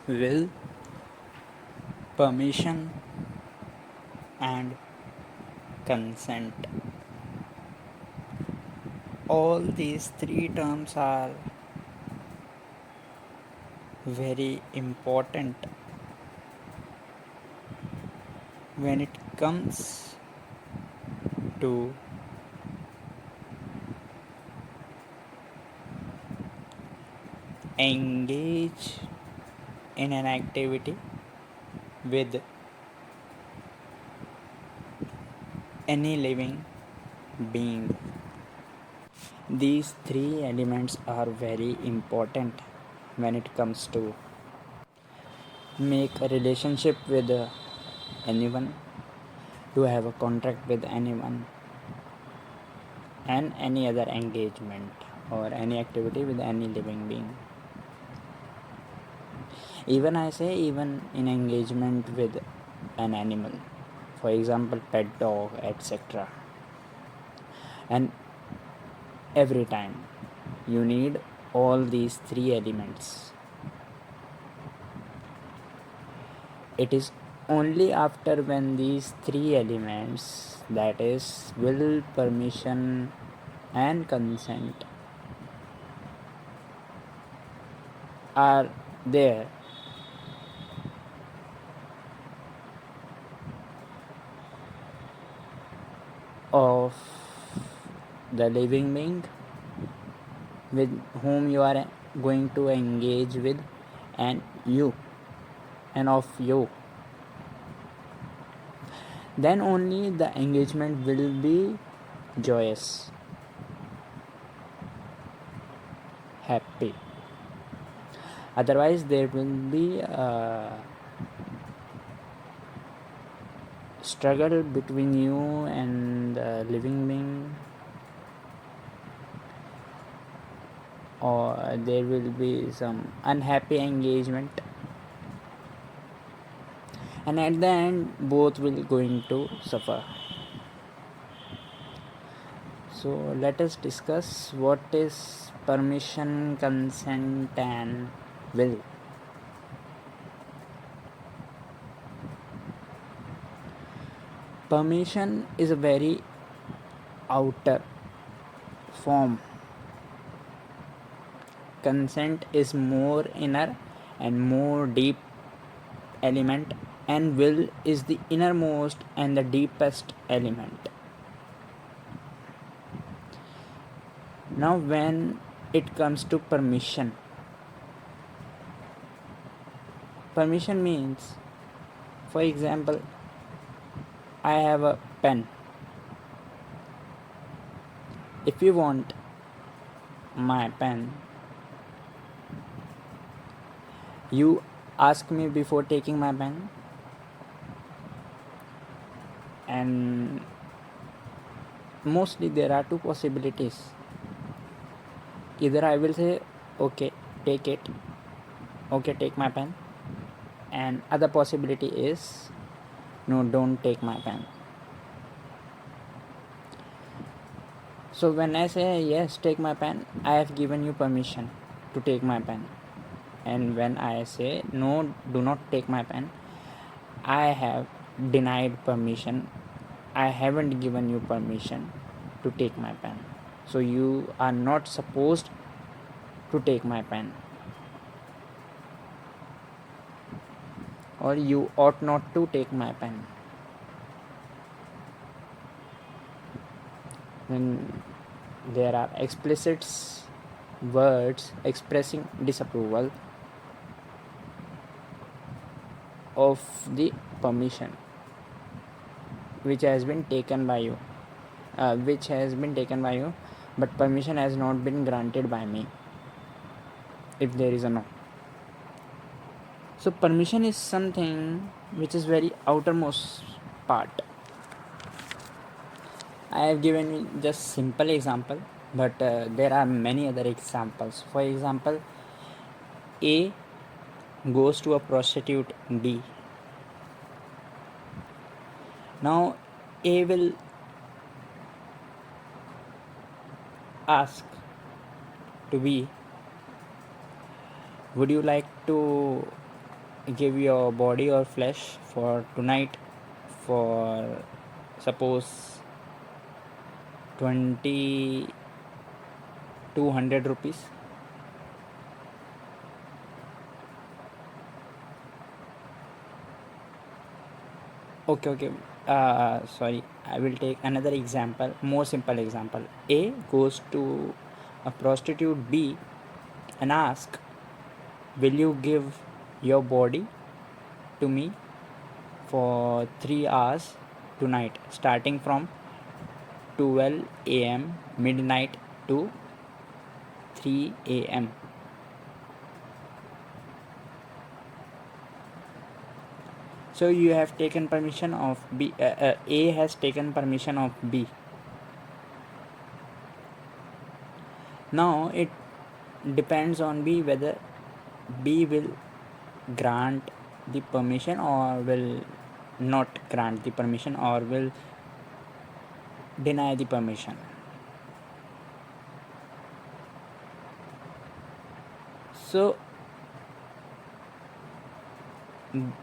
will, permission, and consent. All these three terms are very important when it comes to engage in an activity with any living being. These three elements are very important when it comes to make a relationship with anyone, to have a contract with anyone, and any other engagement or any activity with any living being. Even I say, even in engagement with an animal, for example, pet dog, etc. And every time you need all these three elements. It is only after when these three elements, that is will, permission, and consent, are there, of the living being with whom you are going to engage with, and you, and of you, then only the engagement will be joyous, happy. Otherwise there will be a struggle between you and the living being, or there will be some unhappy engagement, and at the end both will going to suffer. So let us discuss what is permission, consent, and will. Permission is a very outer form. Consent is more inner and more deep element, and will is the innermost and the deepest element. Now when it comes to permission means, for example, I have a pen. If you want my pen, you ask me before taking my pen, and mostly there are two possibilities. Either I will say, okay, take it, okay, take my pen, and other possibility is, no, don't take my pen. So when I say yes, take my pen, I have given you permission to take my pen. And when I say no, do not take my pen, I have denied permission. I haven't given you permission to take my pen. So you are not supposed to take my pen, or you ought not to take my pen. When there are explicit words expressing disapproval of the permission which has been taken by you, but permission has not been granted by me, if there is a no. So permission is something which is very outermost part. I have given you just simple example, but there are many other examples. For example, A goes to a prostitute B. Now A will ask to B, would you like to give your body or flesh for tonight for suppose 2200 rupees. Okay. Sorry, I will take another example, more simple example. A goes to a prostitute B and ask, will you give your body to me for 3 hours tonight, starting from 12 a.m. midnight to 3 a.m. So you have taken permission of B. A has taken permission of B. Now it depends on B whether B will grant the permission or will not grant the permission or will deny the permission. So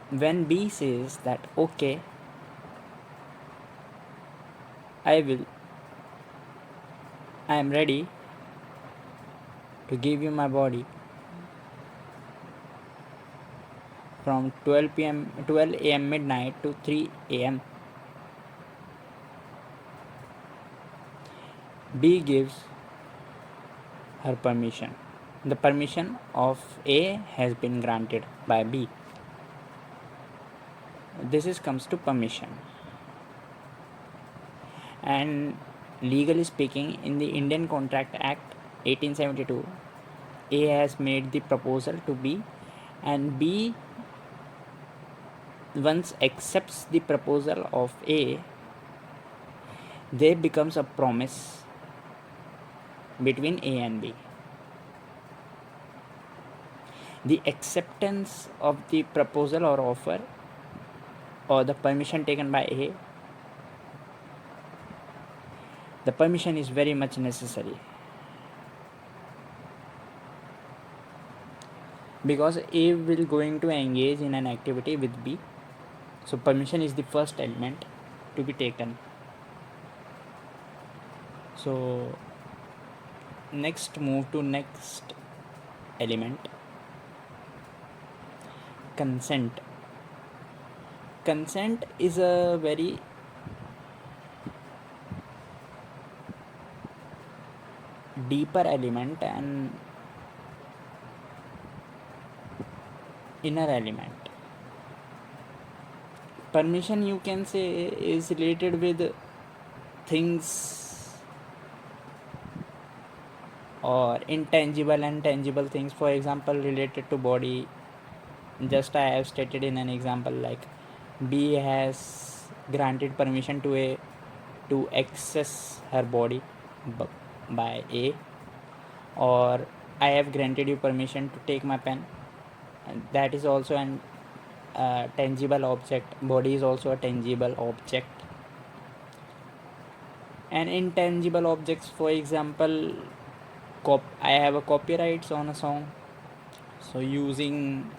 when B says that okay, I am ready to give you my body from 12 a.m. midnight to 3 a.m. B gives her permission. The permission of A has been granted by B. This comes to permission. And legally speaking, in the Indian Contract Act 1872, A has made the proposal to B, and B once accepts the proposal of A, there becomes a promise between A and B. The acceptance of the proposal or offer or the permission taken by A, the permission is very much necessary, because A will going to engage in an activity with B. So permission is the first element to be taken. So move to next element, consent. Consent is a very deeper element and inner element. Permission, you can say, is related with things or intangible and tangible things. For example, related to body, just I have stated in an example, like B has granted permission to A to access her body by A, or I have granted you permission to take my pen, and that is also an tangible object. Body is also a tangible object. And intangible objects, for example, I have a copyrights on a song, so using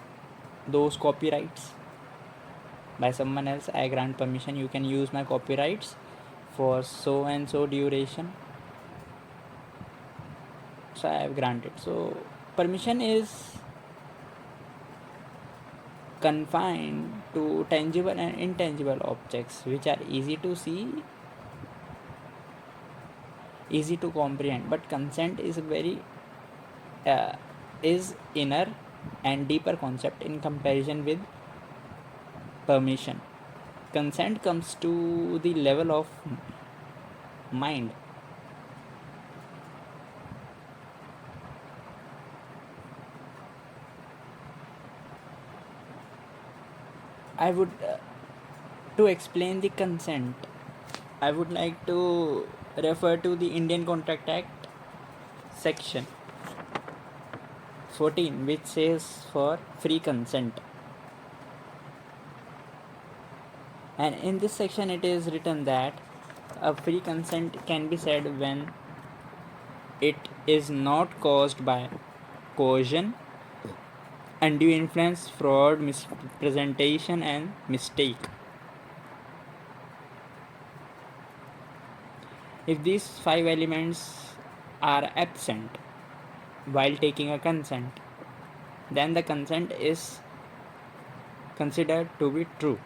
those copyrights by someone else, I grant permission, you can use my copyrights for so and so duration, so I have granted. So permission is confined to tangible and intangible objects, which are easy to see, easy to comprehend, but consent is very is inner and deeper concept in comparison with permission. Consent comes to the level of mind. I would to explain the consent, I would like to refer to the Indian Contract Act section 14, which says for free consent. And in this section it is written that a free consent can be said when it is not caused by coercion, undue influence, fraud, misrepresentation, and mistake. If these 5 elements are absent while taking a consent, then the consent is considered to be true.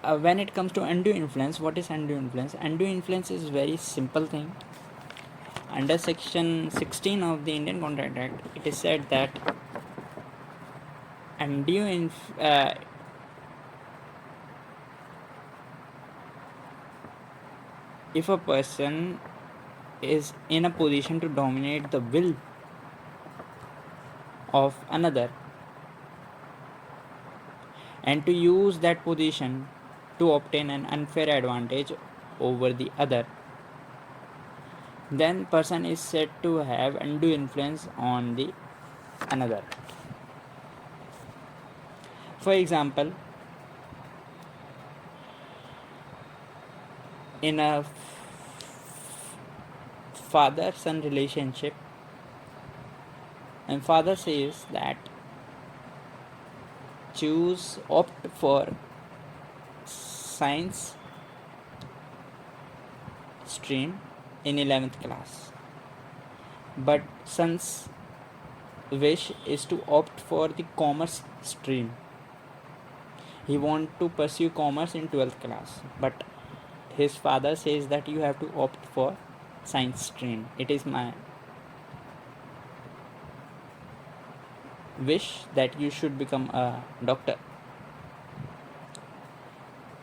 When it comes to undue influence, what is undue influence? Undue influence is very simple thing. Under section 16 of the Indian Contract Act, it is said that if a person is in a position to dominate the will of another and to use that position to obtain an unfair advantage over the other, then person is said to have undue influence on the another. For example, in a father-son relationship, and father says that opt for science stream in 11th class, but son's wish is to opt for the commerce stream. He wants to pursue commerce in 12th class, but his father says that you have to opt for science stream. It is my wish that you should become a doctor.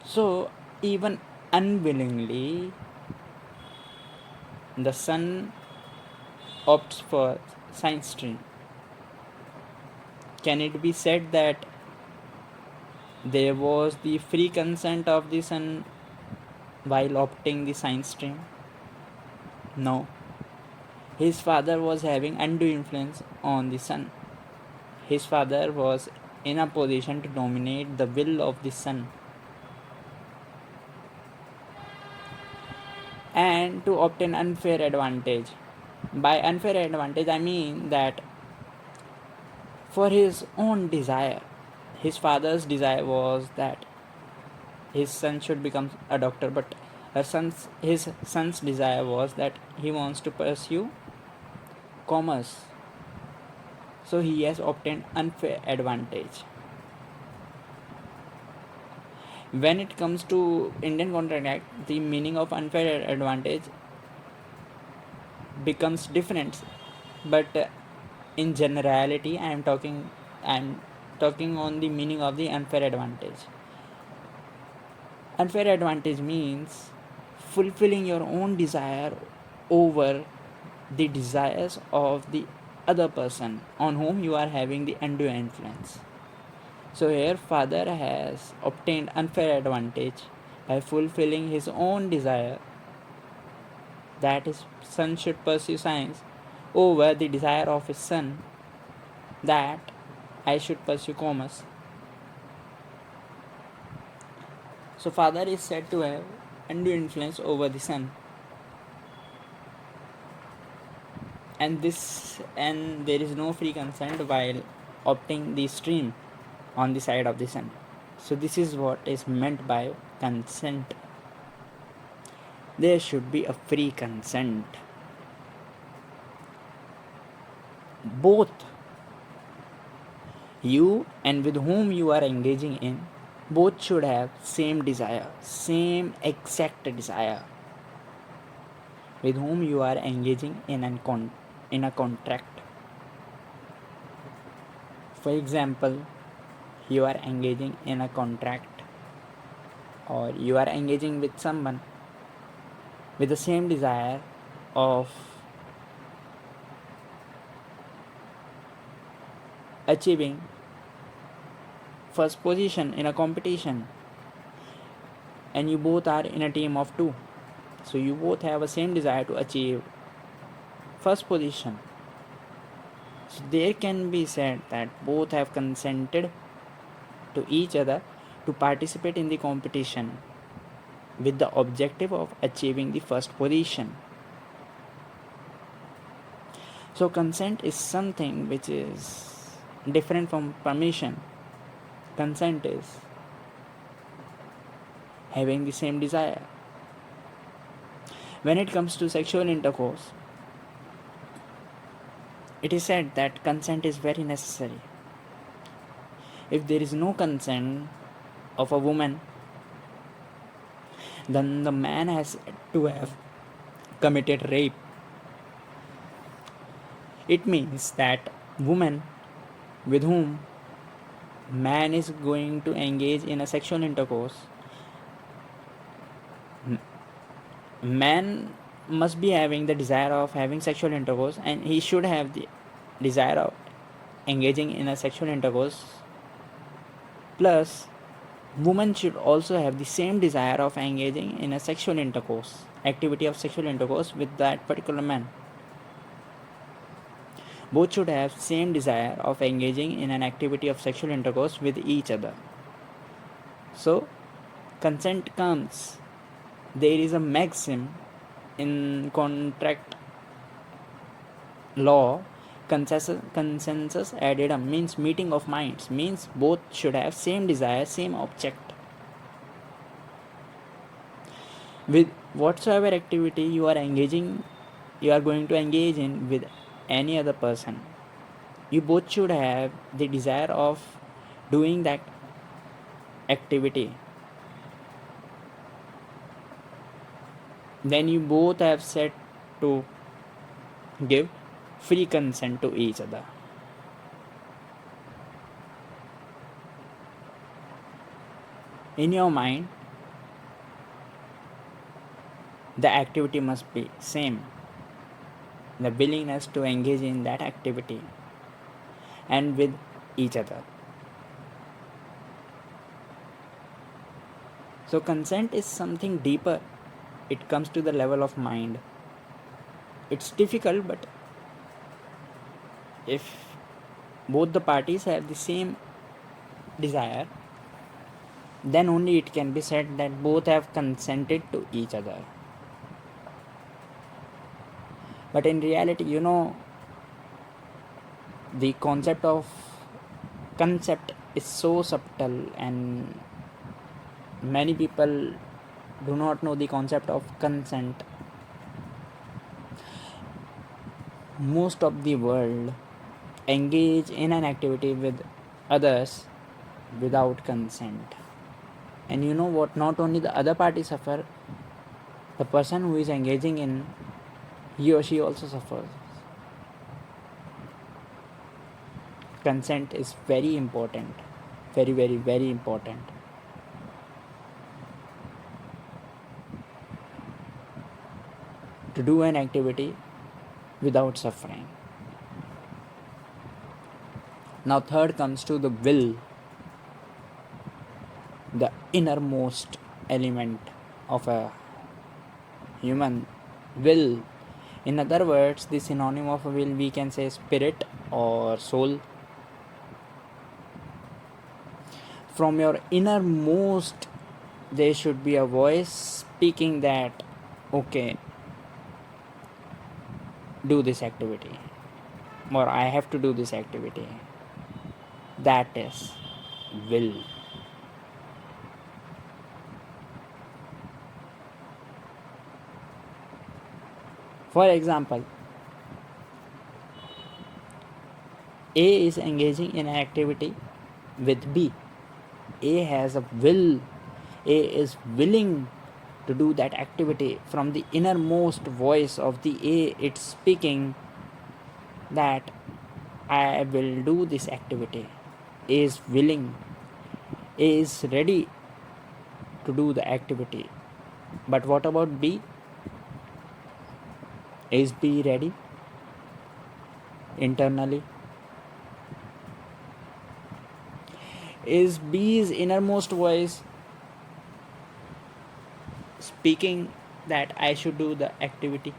So even unwillingly, the son opts for science stream. Can it be said that there was the free consent of the son while opting the science stream? No. His father was having undue influence on the son. His father was in a position to dominate the will of the son and to obtain unfair advantage. By unfair advantage, I mean that for his own desire, his father's desire was that his son should become a doctor, but his son's desire was that he wants to pursue commerce. So he has obtained unfair advantage. When it comes to Indian Contract Act, the meaning of unfair advantage becomes different, but in generality, I am talking on the meaning of the unfair advantage. Unfair advantage means fulfilling your own desire over the desires of the other person on whom you are having the undue influence. So here father has obtained unfair advantage by fulfilling his own desire that his son should pursue science over the desire of his son that I should pursue commerce. So father is said to have undue influence over the son, and there is no free consent while opting the stream on the side of the son. So this is what is meant by consent. There should be a free consent. Both you and with whom you are engaging in, both should have same desire, same exact desire, with whom you are engaging in a contract. For example, you are engaging in a contract, or you are engaging with someone with the same desire of achieving first position in a competition, and you both are in a team of 2, so you both have a same desire to achieve first position. So there can be said that both have consented to each other to participate in the competition. with the objective of achieving the first position. So consent is something which is different from permission. Consent is having the same desire. When it comes to sexual intercourse, it is said that consent is very necessary. If there is no consent of a woman, then the man has to have committed rape. It means that woman with whom man is going to engage in a sexual intercourse, man must be having the desire of having sexual intercourse, and he should have the desire of engaging in a sexual intercourse. Plus, woman should also have the same desire of engaging in a sexual intercourse, activity of sexual intercourse with that particular man. Both should have same desire of engaging in an activity of sexual intercourse with each other. So, consent comes. There is a maxim in contract law, consensus ad idem, means meeting of minds, means both should have same desire, same object. With whatsoever activity you are going to engage in with any other person, you both should have the desire of doing that activity. Then you both have said to give free consent to each other. In your mind, the activity must be same, the willingness to engage in that activity and with each other. So consent is something deeper. It comes to the level of mind. It's difficult, but if both the parties have the same desire, then only it can be said that both have consented to each other. But in reality, the concept is so subtle, and many people do not know the concept of consent. Most of the world engage in an activity with others without consent. And you know what? Not only the other party suffer, the person who is engaging in, he or she also suffers. Consent is very important. Very, very, very important. To do an activity without suffering. Now third comes to the will, the innermost element of a human will. In other words, the synonym of a will, we can say spirit or soul. From your innermost, there should be a voice speaking that, okay, do this activity, or I have to do this activity. That is will. For example, A is engaging in an activity with B. A has a will. A is willing to do that activity. From the innermost voice of the A, it's speaking that I will do this activity. A is willing. A is ready to do the activity. But what about B? Is B ready internally? Is B's innermost voice speaking that I should do the activity?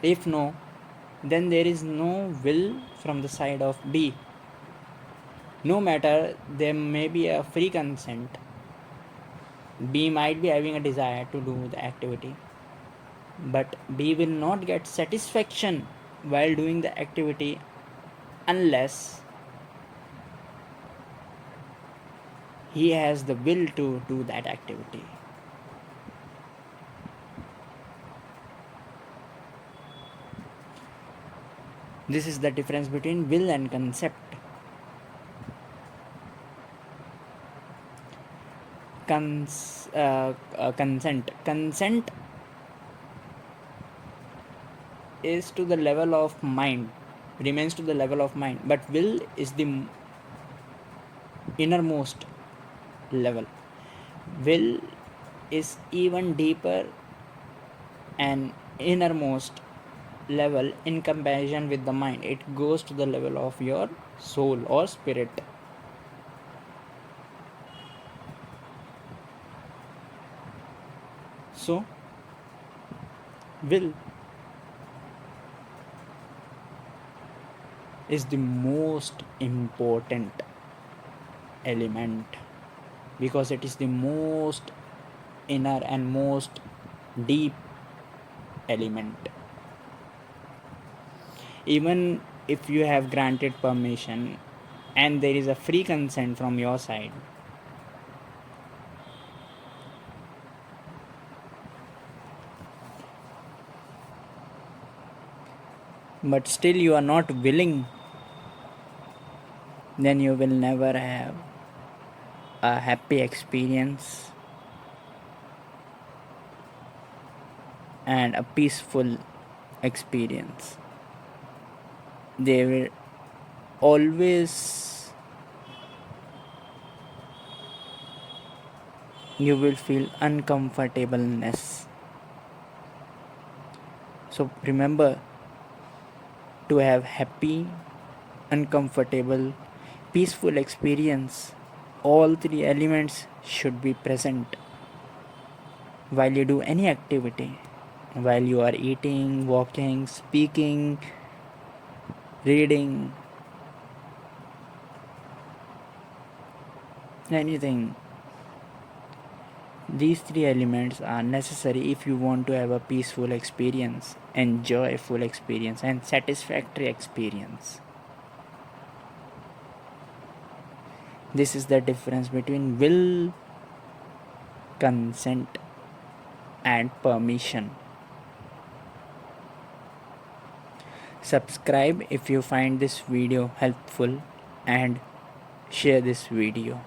If no, then there is no will from the side of B. No matter there may be a free consent, B might be having a desire to do the activity, but B will not get satisfaction while doing the activity unless he has the will to do that activity. This is the difference between will and concept. Consent is to the level of mind, remains to the level of mind, but will is the innermost level. Will is even deeper and innermost level in comparison with the mind. It goes to the level of your soul or spirit. So will is the most important element because it is the most inner and most deep element. Even if you have granted permission and there is a free consent from your side, but still you are not willing, then you will never have a happy experience and a peaceful experience. They will always, you will feel uncomfortableness. So remember, to have happy, uncomfortable, peaceful experience, all three elements should be present while you do any activity, while you are eating, walking, speaking, reading, anything. These three elements are necessary if you want to have a peaceful experience, enjoyable experience, and satisfactory experience. This is the difference between will, consent, and permission. Subscribe if you find this video helpful and share this video.